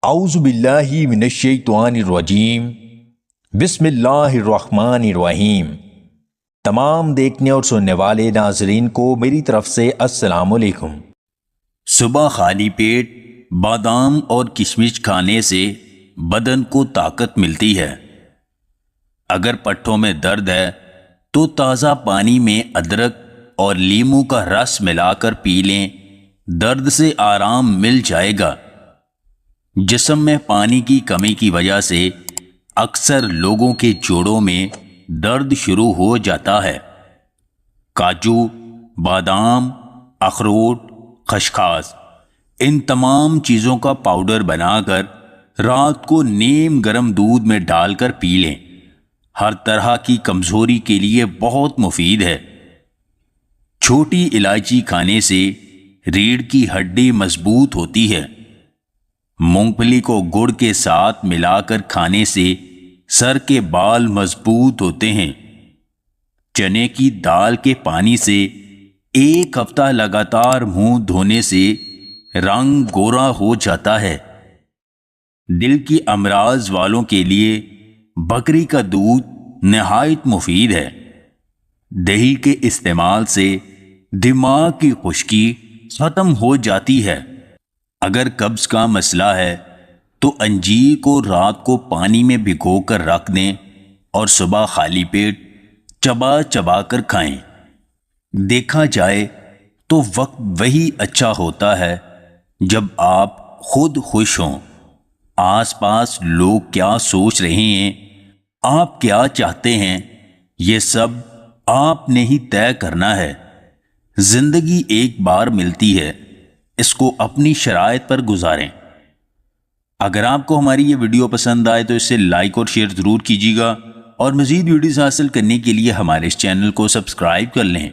اعوذ باللہ من الشیطان الرجیم بسم اللہ الرحمن الرحیم۔ تمام دیکھنے اور سننے والے ناظرین کو میری طرف سے السلام علیکم۔ صبح خالی پیٹ بادام اور کشمش کھانے سے بدن کو طاقت ملتی ہے۔ اگر پٹھوں میں درد ہے تو تازہ پانی میں ادرک اور لیموں کا رس ملا کر پی لیں، درد سے آرام مل جائے گا۔ جسم میں پانی کی کمی کی وجہ سے اکثر لوگوں کے جوڑوں میں درد شروع ہو جاتا ہے۔ کاجو، بادام، اخروٹ، خشخاش، ان تمام چیزوں کا پاؤڈر بنا کر رات کو نیم گرم دودھ میں ڈال کر پی لیں، ہر طرح کی کمزوری کے لیے بہت مفید ہے۔ چھوٹی الائچی کھانے سے ریڑھ کی ہڈی مضبوط ہوتی ہے۔ مونگ پھلی کو گڑ کے ساتھ ملا کر کھانے سے سر کے بال مضبوط ہوتے ہیں۔ چنے کی دال کے پانی سے ایک ہفتہ لگاتار منہ دھونے سے رنگ گورا ہو جاتا ہے۔ دل کی امراض والوں کے لیے بکری کا دودھ نہایت مفید ہے۔ دہی کے استعمال سے دماغ کی خشکی ختم ہو جاتی ہے۔ اگر قبض کا مسئلہ ہے تو انجیر کو رات کو پانی میں بھگو کر رکھ دیں اور صبح خالی پیٹ چبا چبا کر کھائیں۔ دیکھا جائے تو وقت وہی اچھا ہوتا ہے جب آپ خود خوش ہوں۔ آس پاس لوگ کیا سوچ رہے ہیں، آپ کیا چاہتے ہیں، یہ سب آپ نے ہی طے کرنا ہے۔ زندگی ایک بار ملتی ہے، اس کو اپنی شرائط پر گزاریں۔ اگر آپ کو ہماری یہ ویڈیو پسند آئے تو اسے لائک اور شیئر ضرور کیجیے گا، اور مزید ویڈیوز حاصل کرنے کے لیے ہمارے اس چینل کو سبسکرائب کر لیں۔